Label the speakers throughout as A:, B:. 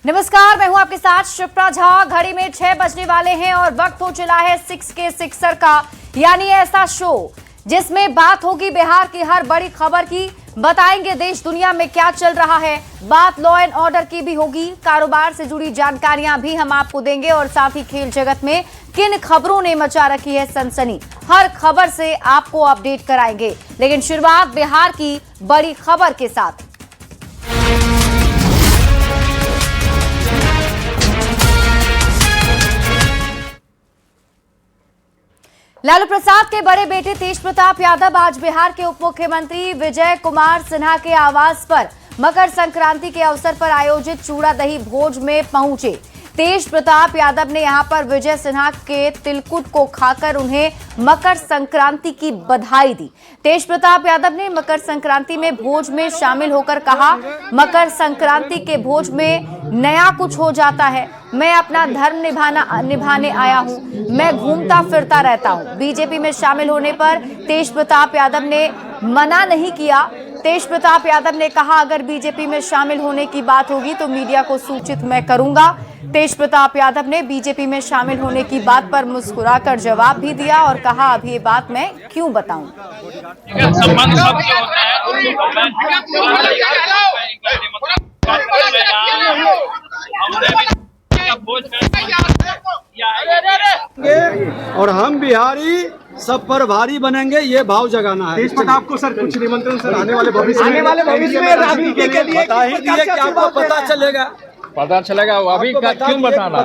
A: नमस्कार, मैं हूं आपके साथ शिप्रा झा। घड़ी में 6 बजने वाले हैं और वक्त हो चला है 6 के सिक्सर का, यानी ऐसा शो जिसमें बात होगी बिहार की हर बड़ी खबर की। बताएंगे देश दुनिया में क्या चल रहा है, बात लॉ एंड ऑर्डर की भी होगी, कारोबार से जुड़ी जानकारियां भी हम आपको देंगे और साथ ही खेल जगत में किन खबरों ने मचा रखी है सनसनी, हर खबर से आपको अपडेट कराएंगे। लेकिन शुरुआत बिहार की बड़ी खबर के साथ। लालू प्रसाद के बड़े बेटे तेज प्रताप यादव आज बिहार के उप मुख्यमंत्री विजय कुमार सिन्हा के आवास पर मकर संक्रांति के अवसर पर आयोजित चूड़ा दही भोज में पहुंचे। तेज प्रताप यादव ने यहां पर विजय सिन्हा के तिलकुट को खाकर उन्हें मकर संक्रांति की बधाई दी। तेज प्रताप यादव ने मकर संक्रांति में भोज में शामिल होकर कहा, मकर संक्रांति के भोज में नया कुछ हो जाता है। मैं अपना धर्म निभाने आया हूं, मैं घूमता फिरता रहता हूं। बीजेपी में शामिल होने पर तेज प्रताप यादव ने मना नहीं किया। तेज प्रताप यादव ने कहा, अगर बीजेपी में शामिल होने की बात होगी तो मीडिया को सूचित मैं करूंगा। तेज प्रताप यादव ने बीजेपी में शामिल होने की बात पर मुस्कुराकर जवाब भी दिया और कहा, अब ये बात मैं क्यों बताऊं।
B: और हम बिहारी सब पर भारी बनेंगे, ये भाव जगाना है।
C: तेज प्रताप को सर कुछ निमंत्रण सर आने वाले भविष्य में राजनीति के लिए
B: बता ही दिए कि आपको पता चलेगा।
D: अभी क्यों बताना?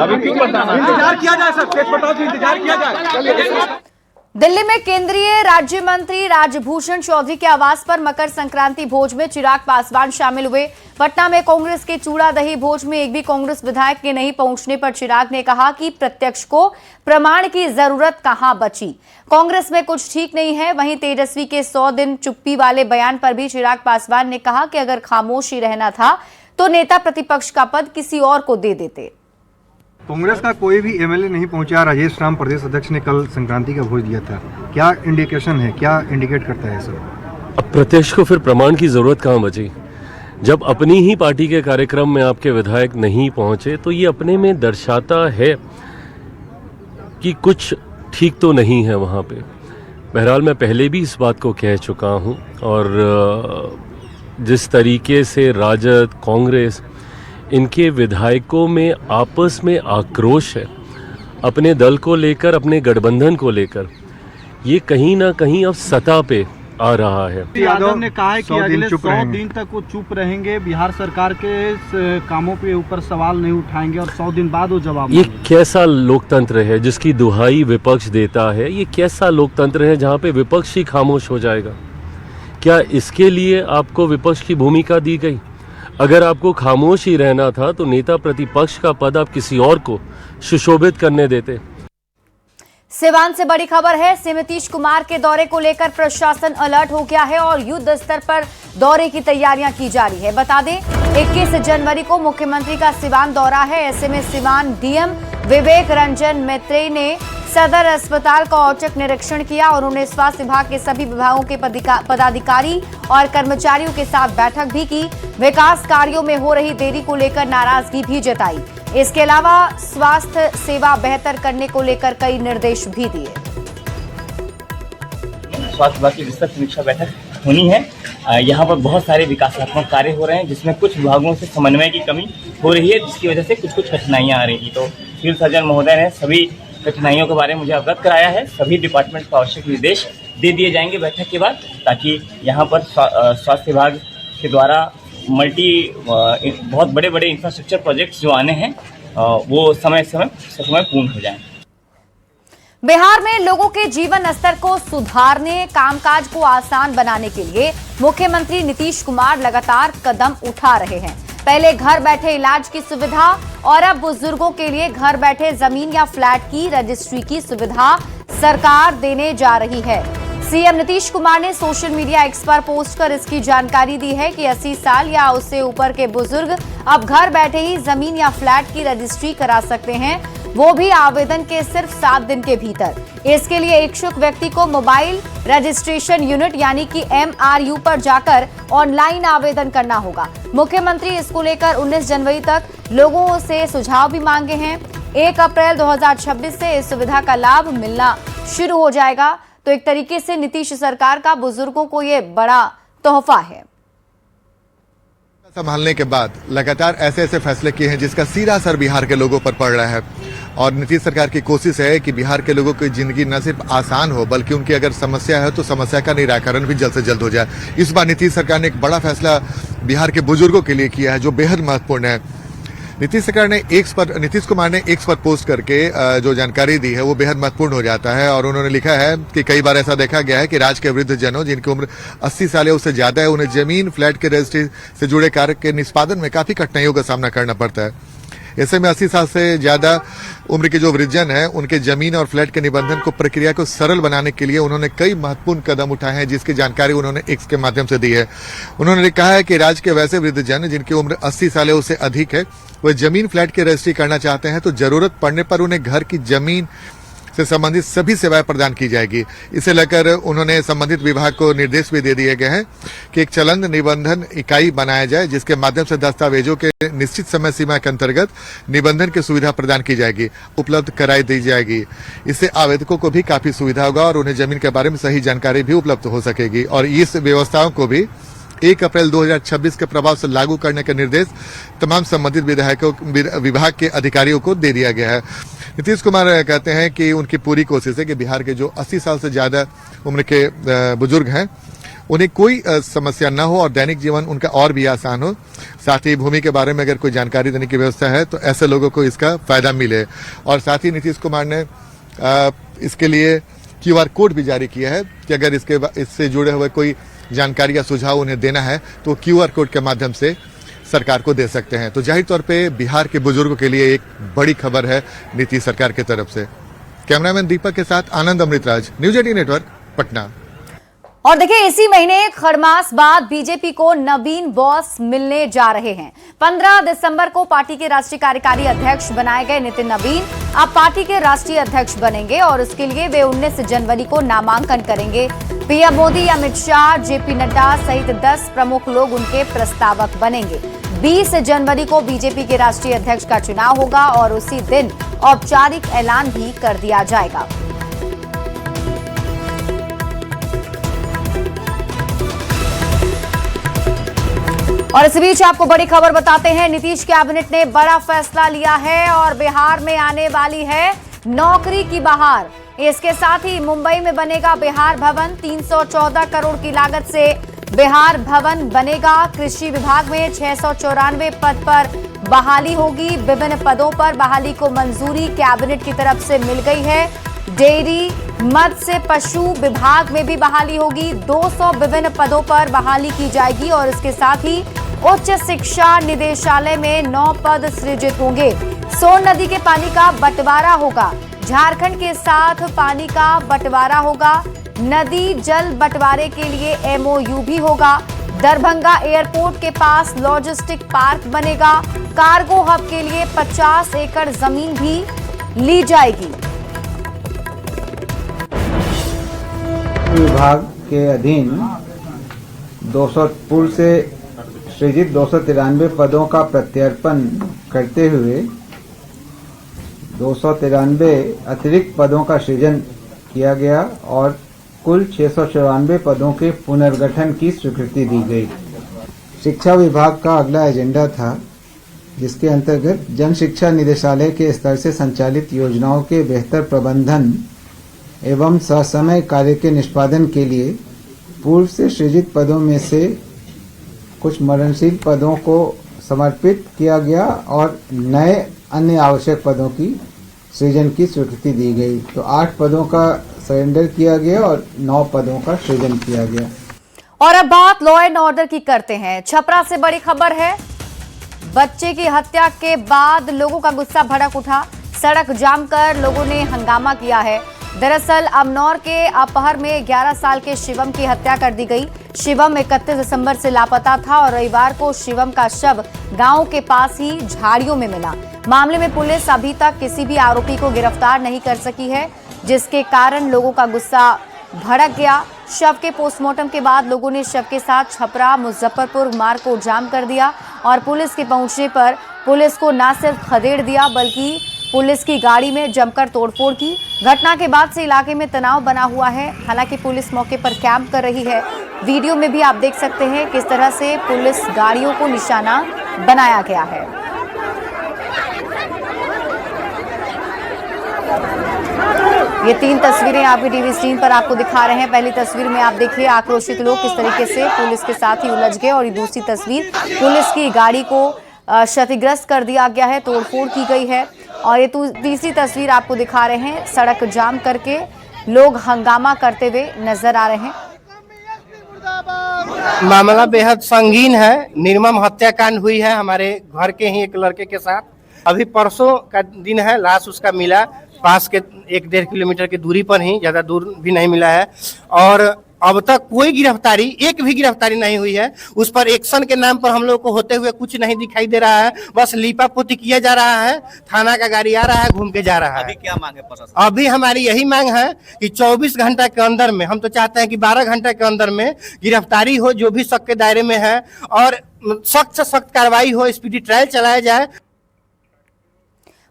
D: अभी क्यों बताना?
C: इंतजार किया जाए सर, तेज प्रताप इंतजार किया जाए।
A: दिल्ली में केंद्रीय राज्य मंत्री राजभूषण चौधरी के आवास पर मकर संक्रांति भोज में चिराग पासवान शामिल हुए। पटना में कांग्रेस के चूड़ा दही भोज में एक भी कांग्रेस विधायक के नहीं पहुंचने पर चिराग ने कहा कि प्रत्यक्ष को प्रमाण की जरूरत कहां बची, कांग्रेस में कुछ ठीक नहीं है। वहीं तेजस्वी के 100 दिन चुप्पी वाले बयान पर भी चिराग पासवान ने कहा कि अगर खामोशी रहना था तो नेता प्रतिपक्ष का पद किसी और को दे देते।
C: कांग्रेस का कोई भी एमएलए नहीं पहुंचा। राजेश राम प्रदेश अध्यक्ष ने कल संक्रांति का भोज दिया था, क्या इंडिकेशन है, क्या इंडिकेट करता है सर?
E: अब प्रत्यक्ष को फिर प्रमाण की जरूरत कहाँ बची? जब अपनी ही पार्टी के कार्यक्रम में आपके विधायक नहीं पहुंचे तो ये अपने में दर्शाता है कि कुछ ठीक तो नहीं है वहाँ पे। बहरहाल मैं पहले भी इस बात को कह चुका हूँ और जिस तरीके से राजद, कांग्रेस, इनके विधायकों में आपस में आक्रोश है अपने दल को लेकर, अपने गठबंधन को लेकर, ये कहीं ना कहीं अब सतह पे आ रहा है।
B: यादव ने कहा है कि अगले 100 दिन तक वो चुप रहेंगे, बिहार सरकार के कामों पे ऊपर सवाल नहीं उठाएंगे और 100 दिन बाद वो जवाब।
E: ये कैसा लोकतंत्र है जिसकी दुहाई विपक्ष देता है? ये कैसा लोकतंत्र है जहाँ पे विपक्ष ही खामोश हो जाएगा? क्या इसके लिए आपको विपक्ष की भूमिका दी गई? अगर आपको खामोश ही रहना था तो नेता प्रतिपक्ष का पद आप किसी और को सुशोभित करने देते।
A: सिवान से बड़ी खबर है, नीतीश कुमार के दौरे को लेकर प्रशासन अलर्ट हो गया है और युद्ध स्तर पर दौरे की तैयारियां की जा रही है। बता दें 21 जनवरी को मुख्यमंत्री का सिवान दौरा है। ऐसे में सिवान डीएम विवेक रंजन मैत्रेय ने सदर अस्पताल का औचक निरीक्षण किया और उन्होंने स्वास्थ्य विभाग के सभी विभागों के पदाधिकारी और कर्मचारियों के साथ बैठक भी की। विकास कार्यों में हो रही देरी को लेकर नाराजगी भी जताई। इसके अलावा स्वास्थ्य सेवा बेहतर करने को लेकर कई निर्देश भी दिए।
F: स्वास्थ्य विभाग की विस्तृत समीक्षा बैठक होनी है। यहाँ पर बहुत सारे विकासात्मक कार्य हो रहे हैं जिसमें कुछ विभागों से समन्वय की कमी हो रही है, जिसकी वजह से कुछ कठिनाइयाँ आ रही थी। तो सिविल सर्जन महोदय ने सभी कठिनाइयों के बारे में मुझे अवगत कराया है। सभी डिपार्टमेंट को आवश्यक निर्देश दे दिए जाएंगे बैठक के बाद, ताकि यहाँ पर स्वास्थ्य विभाग के द्वारा बहुत बड़े बड़े इंफ्रास्ट्रक्चर प्रोजेक्ट्स जो आने हैं वो समय पूर्ण हो जाएं।
A: बिहार में लोगों के जीवन स्तर को सुधारने, कामकाज को आसान बनाने के लिए मुख्यमंत्री नीतीश कुमार लगातार कदम उठा रहे हैं। पहले घर बैठे इलाज की सुविधा और अब बुजुर्गों के लिए घर बैठे जमीन या फ्लैट की रजिस्ट्री की सुविधा सरकार देने जा रही है। सीएम नीतीश कुमार ने सोशल मीडिया एक्स पर पोस्ट कर इसकी जानकारी दी है कि 80 साल या उससे ऊपर के बुजुर्ग अब घर बैठे ही जमीन या फ्लैट की रजिस्ट्री करा सकते हैं। वो भी आवेदन के सिर्फ 7 दिन के भीतर। इसके लिए इच्छुक व्यक्ति को मोबाइल रजिस्ट्रेशन यूनिट यानी कि MRU पर जाकर ऑनलाइन आवेदन करना होगा। मुख्यमंत्री इसको लेकर 19 जनवरी तक लोगों से सुझाव भी मांगे हैं। 1 अप्रैल 2026 से इस सुविधा का लाभ मिलना शुरू हो जाएगा। तो एक तरीके से नीतीश सरकार का बुजुर्गों को ये बड़ा तोहफा है।
G: संभालने के बाद लगातार ऐसे ऐसे फैसले किए हैं जिसका सीधा असर बिहार के लोगों पर पड़ रहा है और नीतीश सरकार की कोशिश है कि बिहार के लोगों की जिंदगी न सिर्फ आसान हो बल्कि उनकी अगर समस्या है तो समस्या का निराकरण भी जल्द से जल्द हो जाए। इस बार नीतीश सरकार ने एक बड़ा फैसला बिहार के बुजुर्गों के लिए किया है जो बेहद महत्वपूर्ण है। नीतीश कुमार ने एक्स पर पोस्ट करके जो जानकारी दी है वो बेहद महत्वपूर्ण हो जाता है और उन्होंने लिखा है कि कई बार ऐसा देखा गया है कि राज्य के वृद्ध जनों जिनकी उम्र 80 साल है उससे ज्यादा है उन्हें जमीन फ्लैट के रजिस्ट्री से जुड़े कार्य के निष्पादन में काफी कठिनाइयों का सामना करना पड़ता है। ऐसे में 80 साल से ज्यादा उम्र के जो वृद्धजन है उनके जमीन और फ्लैट के निबंधन को प्रक्रिया को सरल बनाने के लिए उन्होंने कई महत्वपूर्ण कदम उठाए हैं जिसकी जानकारी उन्होंने एक्स के माध्यम से दी है। उन्होंने कहा है कि राज्य के वैसे वृद्धजन जिनकी उम्र 80 साल है उससे अधिक है वह जमीन फ्लैट की रजिस्ट्री करना चाहते हैं तो जरूरत पड़ने पर उन्हें घर की जमीन से संबंधित सभी सेवाएं प्रदान की जाएगी। इसे लेकर उन्होंने संबंधित विभाग को निर्देश भी दे दिए गए हैं कि एक चलन निबंधन इकाई बनाया जाए जिसके माध्यम से दस्तावेजों के निश्चित समय सीमा के अंतर्गत निबंधन की सुविधा प्रदान की जाएगी, उपलब्ध कराई दी जाएगी। इससे आवेदकों को भी काफी सुविधा होगा और उन्हें जमीन के बारे में सही जानकारी भी उपलब्ध हो सकेगी और इस व्यवस्थाओं को भी 1 अप्रैल 2026 के प्रभाव से लागू करने का निर्देश तमाम संबंधित विभाग के अधिकारियों को दे दिया गया है। नीतीश कुमार कहते हैं कि उनकी पूरी कोशिश है कि बिहार के जो 80 साल से ज्यादा उम्र के बुजुर्ग हैं उन्हें कोई समस्या न हो और दैनिक जीवन उनका और भी आसान हो। साथ ही भूमि के बारे में अगर कोई जानकारी देने की व्यवस्था है तो ऐसे लोगों को इसका फायदा मिले और साथ ही नीतीश कुमार ने इसके लिए QR कोड भी जारी किया है कि अगर इससे जुड़े हुए कोई जानकारी या सुझाव उन्हें देना है तो QR कोड के माध्यम से सरकार को दे सकते हैं। तो जाहिर तौर पे बिहार के बुजुर्गों के लिए एक बड़ी खबर है नीतीश सरकार की तरफ से। कैमरामैन दीपक के साथ आनंद अमृतराज, न्यूज 18 नेटवर्क, पटना।
A: और देखिए इसी महीने खरमास बाद बीजेपी को नवीन बॉस मिलने जा रहे हैं। 15 दिसंबर को पार्टी के राष्ट्रीय कार्यकारी अध्यक्ष बनाए गए नितिन नवीन अब पार्टी के राष्ट्रीय अध्यक्ष बनेंगे और उसके लिए वे 19 जनवरी को नामांकन करेंगे। पीएम मोदी, अमित शाह, जेपी नड्डा सहित 10 प्रमुख लोग उनके प्रस्तावक बनेंगे। 20 जनवरी को बीजेपी के राष्ट्रीय अध्यक्ष का चुनाव होगा और उसी दिन औपचारिक ऐलान भी कर दिया जाएगा। और इस बीच आपको बड़ी खबर बताते हैं, नीतीश कैबिनेट ने बड़ा फैसला लिया है और बिहार में आने वाली है नौकरी की बहार। इसके साथ ही मुंबई में बनेगा बिहार भवन। 314 करोड़ की लागत से बिहार भवन बनेगा। कृषि विभाग में 694 पद पर बहाली होगी। विभिन्न पदों पर बहाली को मंजूरी कैबिनेट की तरफ से मिल गई है। डेयरी, मत्स्य, पशु विभाग में भी बहाली होगी। 200 विभिन्न पदों पर बहाली की जाएगी और इसके साथ ही उच्च शिक्षा निदेशालय में 9 पद सृजित होंगे। सोन नदी के पानी का बंटवारा होगा। झारखंड के साथ पानी का बंटवारा होगा। नदी जल बंटवारे के लिए MOU भी होगा। दरभंगा एयरपोर्ट के पास लॉजिस्टिक पार्क बनेगा। कार्गो हब के लिए 50 एकड़ जमीन भी ली जाएगी।
H: विभाग के अधीन 200 पूर्व से सृजित 293 पदों का प्रत्यर्पण करते हुए 293 अतिरिक्त पदों का सृजन किया गया और कुल 694 पदों के पुनर्गठन की स्वीकृति दी गई। शिक्षा विभाग का अगला एजेंडा था जिसके अंतर्गत जन शिक्षा निदेशालय के स्तर से संचालित योजनाओं के बेहतर प्रबंधन एवं ससमय कार्य के निष्पादन के लिए पूर्व से सृजित पदों में से कुछ मरणशील पदों को समर्पित किया गया और नए अन्य आवश्यक पदों की सृजन की स्वीकृति दी गई। तो 8 पदों का सरेंडर किया गया और 9 पदों का सृजन किया गया।
A: और अब बात लॉ एंड ऑर्डर की करते हैं। छपरा से बड़ी खबर है। बच्चे की हत्या के बाद लोगों का गुस्सा भड़क उठा। सड़क जाम कर लोगों ने हंगामा किया है। दरअसल अमनौर के अपहर में 11 साल के शिवम की हत्या कर दी गई। शिवम 31 दिसंबर से लापता था और रविवार को शिवम का शव गांव के पास ही झाड़ियों में मिला। मामले में पुलिस अभी तक किसी भी आरोपी को गिरफ्तार नहीं कर सकी है, जिसके कारण लोगों का गुस्सा भड़क गया। शव के पोस्टमार्टम के बाद लोगों ने शव के साथ छपरा मुजफ्फरपुर मार्ग को जाम कर दिया और पुलिस के पहुंचने पर पुलिस को न सिर्फ खदेड़ दिया बल्कि पुलिस की गाड़ी में जमकर तोड़फोड़ की। घटना के बाद से इलाके में तनाव बना हुआ है। हालांकि पुलिस मौके पर कैंप कर रही है। वीडियो में भी आप देख सकते हैं किस तरह से पुलिस गाड़ियों को निशाना बनाया गया है। ये 3 तस्वीरें आपकी टीवी स्क्रीन पर आपको दिखा रहे हैं। पहली तस्वीर में आप देखिए आक्रोशित लोग किस तरीके से पुलिस के साथ ही उलझ गए और ये दूसरी तस्वीर पुलिस की गाड़ी को क्षतिग्रस्त कर दिया गया है, तोड़फोड़ की गई है। और ये तीसरी तस्वीर आपको दिखा रहे हैं, सड़क जाम करके लोग हंगामा करते हुए नजर आ रहे हैं।
I: मामला बेहद संगीन है। निर्मम हत्याकांड हुई है हमारे घर के ही एक लड़के के साथ। अभी परसों का दिन है, लाश उसका मिला पास के 1-1.5 किलोमीटर की दूरी पर ही, ज्यादा दूर भी नहीं मिला है। और अब तक कोई गिरफ्तारी, एक भी गिरफ्तारी नहीं हुई है। उस पर एक्शन के नाम पर हम लोग को होते हुए कुछ नहीं दिखाई दे रहा है। बस लीपापोती किया जा रहा है। थाना का गाड़ी आ रहा है, घूम के जा रहा है।
F: अभी क्या मांगे प्रशासन?
I: अभी हमारी यही मांग है कि 24 घंटा के अंदर में, हम तो चाहते हैं कि 12 घंटे के अंदर में गिरफ्तारी हो जो भी शक के दायरे में है, और सख्त से सख्त कार्रवाई हो, स्पीडी ट्रायल चलाया जाए।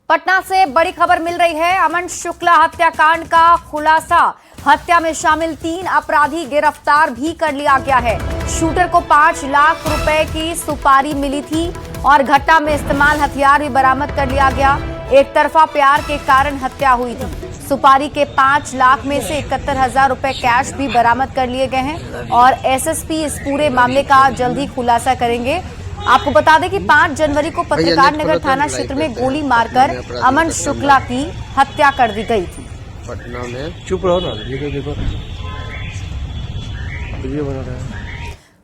A: पटना से बड़ी खबर मिल रही है। अमन शुक्ला हत्याकांड का खुलासा। हत्या में शामिल 3 अपराधी गिरफ्तार भी कर लिया गया है। शूटर को 5 लाख रुपए की सुपारी मिली थी और घटना में इस्तेमाल हथियार भी बरामद कर लिया गया। एक तरफा प्यार के कारण हत्या हुई थी। सुपारी के 5 लाख में से 71,000 रुपए कैश भी बरामद कर लिए गए हैं और एसएसपी इस पूरे मामले का जल्द ही खुलासा करेंगे। आपको बता दें कि 5 जनवरी को पत्रकार नगर थाना क्षेत्र में गोली मारकर अमन शुक्ला की हत्या कर दी गई थी।
C: पटना में चुप रहो ना, देखो वीडियो बना रहा है।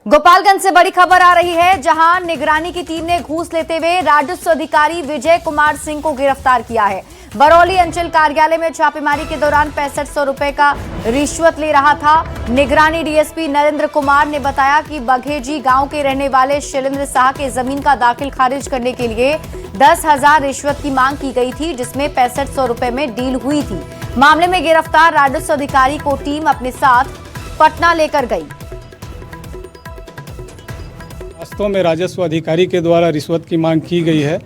A: गोपालगंज से बड़ी खबर आ रही है, जहां निगरानी की टीम ने घूस लेते हुए राजस्व अधिकारी विजय कुमार सिंह को गिरफ्तार किया है। बरौली अंचल कार्यालय में छापेमारी के दौरान 6500 रुपए का रिश्वत ले रहा था। निगरानी डीएसपी नरेंद्र कुमार ने बताया कि बघेजी गांव के रहने वाले शैलेंद्र शाह के जमीन का दाखिल खारिज करने के लिए 10,000 रिश्वत की मांग की गई थी, जिसमें 6500 रुपए में डील हुई थी। मामले में गिरफ्तार राजस्व अधिकारी को टीम अपने साथ पटना लेकर गई।
J: वास्तव में राजस्व अधिकारी के द्वारा रिश्वत की मांग की गई है,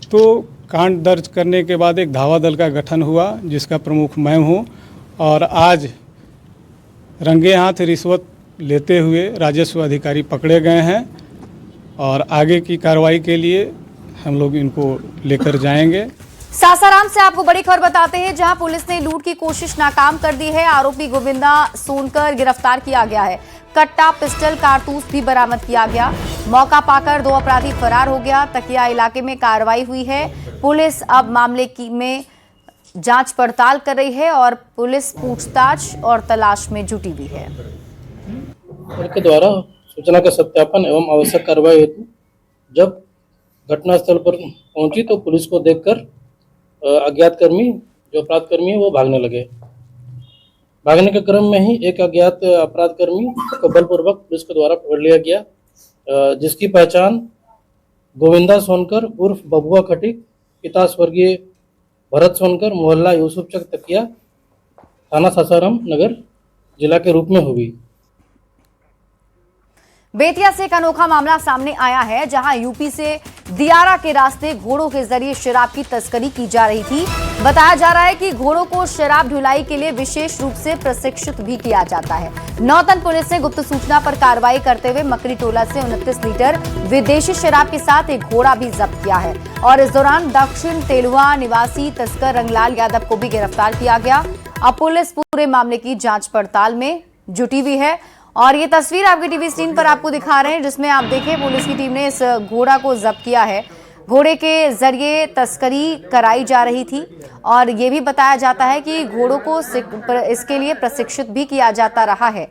J: तो कांड दर्ज करने के बाद एक धावा दल का गठन हुआ, जिसका प्रमुख मैं हूं। और आज रंगे हाथ रिश्वत लेते हुए राजस्व अधिकारी पकड़े गए हैं और आगे की कार्रवाई के लिए हम लोग इनको लेकर जाएंगे।
A: सासाराम से आपको बड़ी खबर बताते हैं, जहां पुलिस ने लूट की कोशिश नाकाम कर दी है। आरोपी गोविंदा सोनकर गिरफ्तार किया गया है। कट्टा, पिस्टल, कारतूस भी बरामद किया गया। मौका पाकर 2 अपराधी फरार हो गया। तकिया इलाके में कार्रवाई हुई है। पुलिस अब मामले में जांच पड़ताल कर रही है और पुलिस पूछताछ और तलाश में जुटी हुई है।
K: के द्वारा सूचना का सत्यापन एवं आवश्यक कार्रवाई हेतु जब घटनास्थल पर पहुंची तो पुलिस को देखकर अज्ञात कर्मी, जो अपराध कर्मी है, वो भागने लगे। भागने के क्रम में ही एक अज्ञात अपराध कर्मी को बलपूर्वक पुलिस के द्वारा पकड़ लिया गया, जिसकी पहचान गोविंदा सोनकर उर्फ बबुआ खटीक, पिता स्वर्गीय भरत सोनकर, मोहल्ला यूसुफचक तकिया, थाना सासाराम नगर जिला के रूप में हुई।
A: बेतिया से एक अनोखा मामला सामने आया है, जहां यूपी से दियारा के रास्ते घोड़ों के जरिए शराब की तस्करी की जा रही थी। बताया जा रहा है कि घोड़ों को शराब ढुलाई के लिए विशेष रूप से प्रशिक्षित भी किया जाता है। नौतन पुलिस ने गुप्त सूचना पर कार्रवाई करते हुए मकरी टोला से 29 लीटर विदेशी शराब के साथ एक घोड़ा भी जब्त किया है और इस दौरान दक्षिण तेलुआ निवासी तस्कर रंगलाल यादव को भी गिरफ्तार किया गया। अब पुलिस पूरे मामले की जांच पड़ताल में जुटी हुई है और ये तस्वीर आपकी टीवी स्क्रीन पर आपको दिखा रहे हैं, जिसमें आप देखिए पुलिस की टीम ने इस घोड़ा को जब्त किया है। घोड़े के जरिए तस्करी कराई जा रही थी और ये भी बताया जाता है कि घोड़ों को इसके लिए प्रशिक्षित भी किया जाता रहा है।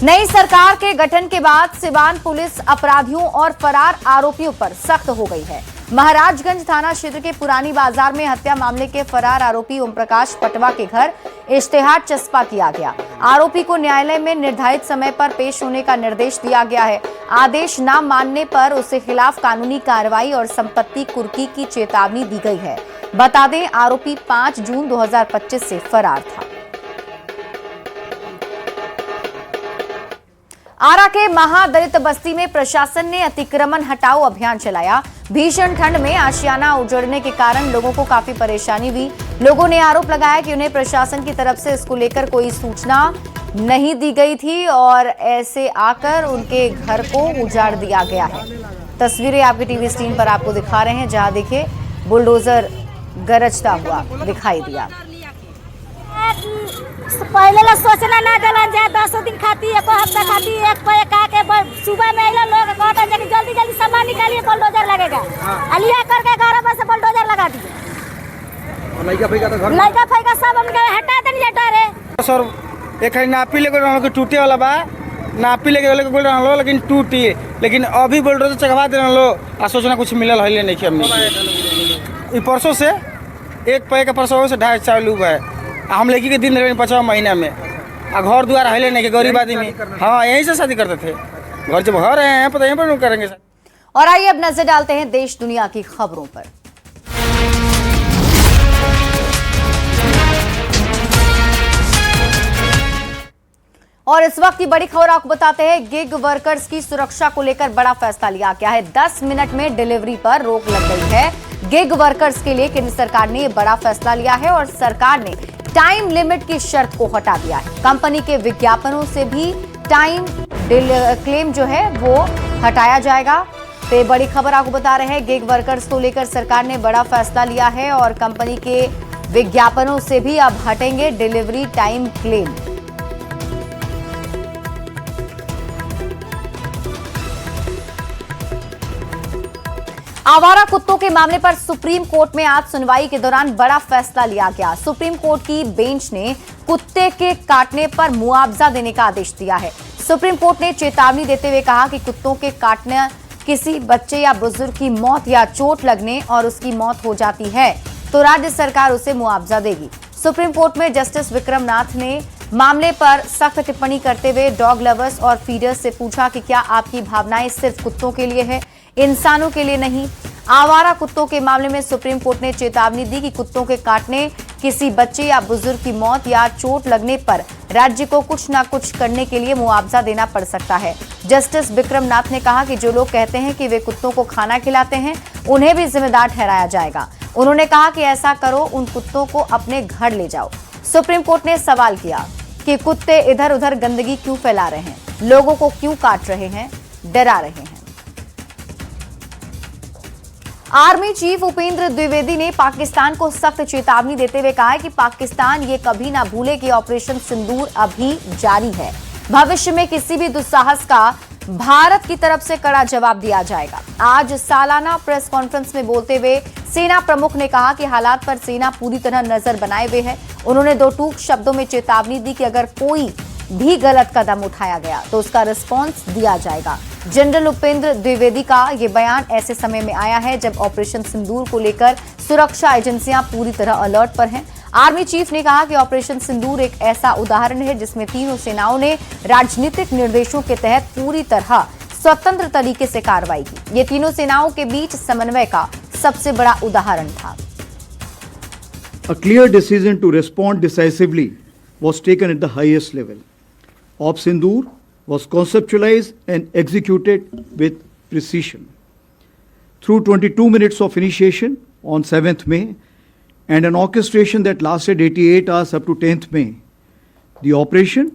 A: नई सरकार के गठन के बाद सिवान पुलिस अपराधियों और फरार आरोपियों पर सख्त हो गई है। महाराजगंज थाना क्षेत्र के पुरानी बाजार में हत्या मामले के फरार आरोपी ओम प्रकाश पटवा के घर इश्तेहार चस्पा किया गया। आरोपी को न्यायालय में निर्धारित समय पर पेश होने का निर्देश दिया गया है। आदेश न मानने पर उसके खिलाफ कानूनी कार्रवाई और संपत्ति कुर्की की चेतावनी दी गई है। बता दें, आरोपी 5 जून 2025 से फरार था। आरा के महादलित बस्ती में प्रशासन ने अतिक्रमण हटाओ अभियान चलाया। भीषण ठंड में आशियाना उजड़ने के कारण लोगों को काफी परेशानी हुई। लोगों ने आरोप लगाया कि उन्हें प्रशासन की तरफ से इसको लेकर कोई सूचना नहीं दी गई थी और ऐसे आकर उनके घर को उजाड़ दिया गया है। तस्वीरें आपकी टीवी स्क्रीन पर आपको दिखा रहे हैं, जहां देखिए बुलडोजर गरजता हुआ दिखाई दिया।
L: पहले लोग सोचना ना दलन जाए, 10 दिन खाती है, एक हफ्ता खाती है, एक पे के सुबह में आइला लोग कहता है कि जल्दी जल्दी सामान निकालिए, बुलडोजर लगेगा। अलिया करके घर में से बुलडोजर लगा दिए। लड़का फैका सब हमके हटा देनी जाता रे।
M: सर एक नापी लेके रहलो कि टूटे वाला बा, नापी लेके बोल रहलो लेकिन टूटी, लेकिन अभी बुलडोजर चढ़वा दे रहलो आ सोचना कुछ मिलल है नहीं कि हमने ई परसों से एक पे के परसों से 2.5 चालू है। हम लड़की के दिन रहे 5 महीना में आ घर द्वार है नहीं कि गरीब आदमी। हाँ, यहीं से शादी करते थे। घर जब घर हैं पता यहीं पर करेंगे।
A: और आइए अब नजर डालते हैं देश दुनिया की खबरों पर। और इस वक्त की बड़ी खबर आपको बताते हैं, गिग वर्कर्स की सुरक्षा को लेकर बड़ा फैसला लिया गया है। 10 मिनट में डिलीवरी पर रोक लग गई है। गिग वर्कर्स के लिए केंद्र सरकार ने बड़ा फैसला लिया है और सरकार ने टाइम लिमिट की शर्त को हटा दिया है। कंपनी के विज्ञापनों से भी टाइम क्लेम जो है वो हटाया जाएगा। तो ये बड़ी खबर आपको बता रहे हैं, गिग वर्कर्स को लेकर सरकार ने बड़ा फैसला लिया है और कंपनी के विज्ञापनों से भी अब हटेंगे डिलीवरी टाइम क्लेम। आवारा कुत्तों के मामले पर सुप्रीम कोर्ट में आज सुनवाई के दौरान बड़ा फैसला लिया गया। सुप्रीम कोर्ट की बेंच ने कुत्ते के काटने पर मुआवजा देने का आदेश दिया है। सुप्रीम कोर्ट ने चेतावनी देते हुए कहा कि कुत्तों के काटने किसी बच्चे या बुजुर्ग की मौत या चोट लगने और उसकी मौत हो जाती है तो राज्य सरकार उसे मुआवजा देगी। सुप्रीम कोर्ट में जस्टिस विक्रम नाथ ने मामले पर सख्त टिप्पणी करते हुए डॉग लवर्स और फीडर्स से पूछा कि क्या आपकी भावनाएं सिर्फ कुत्तों के लिए है, इंसानों के लिए नहीं। आवारा कुत्तों के मामले में सुप्रीम कोर्ट ने चेतावनी दी कि कुत्तों के काटने किसी बच्चे या बुजुर्ग की मौत या चोट लगने पर राज्य को कुछ न कुछ करने के लिए मुआवजा देना पड़ सकता है। जस्टिस विक्रम नाथ ने कहा कि जो लोग कहते हैं कि वे कुत्तों को खाना खिलाते हैं, उन्हें भी जिम्मेदार ठहराया जाएगा। उन्होंने कहा कि ऐसा करो, उन कुत्तों को अपने घर ले जाओ। सुप्रीम कोर्ट ने सवाल किया कि कुत्ते इधर उधर गंदगी क्यों फैला रहे हैं, लोगों को क्यों काट रहे हैं, डरा रहे हैं। आर्मी चीफ उपेंद्र द्विवेदी ने पाकिस्तान को सख्त चेतावनी देते हुए कहा है कि पाकिस्तान ये कभी ना भूले कि ऑपरेशन सिंदूर अभी जारी है। भविष्य में किसी भी दुस्साहस का भारत की तरफ से कड़ा जवाब दिया जाएगा। आज सालाना प्रेस कॉन्फ्रेंस में बोलते हुए सेना प्रमुख ने कहा कि हालात पर सेना पूरी तरह नजर बनाए हुए है। उन्होंने 2 टूक शब्दों में चेतावनी दी कि अगर कोई भी गलत कदम उठाया गया तो उसका रिस्पॉन्स दिया जाएगा। जनरल उपेंद्र द्विवेदी का ये बयान ऐसे समय में आया है जब ऑपरेशन सिंदूर को लेकर सुरक्षा एजेंसियां पूरी तरह अलर्ट पर हैं। आर्मी चीफ ने कहा कि ऑपरेशन सिंदूर एक ऐसा उदाहरण है जिसमें तीनों सेनाओं ने राजनीतिक निर्देशों के तहत पूरी तरह स्वतंत्र तरीके से कार्रवाई की। ये तीनों सेनाओं के बीच समन्वय का सबसे बड़ा उदाहरण था।
N: A clear decision to respond decisively was taken at the highest level. Op Sindoor was conceptualized and executed with precision. Through 22 minutes of initiation on 7th May and an orchestration that lasted 88 hours up to 10th May, the operation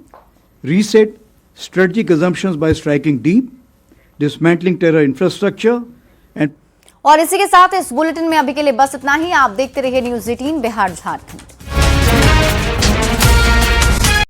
N: reset strategic assumptions by striking deep, dismantling terror infrastructure and
A: और इसी के साथ इस bulletin में अभी के लिए बस इतना ही। आप देखते रहिए न्यूज़ 18 बिहार झारखंड।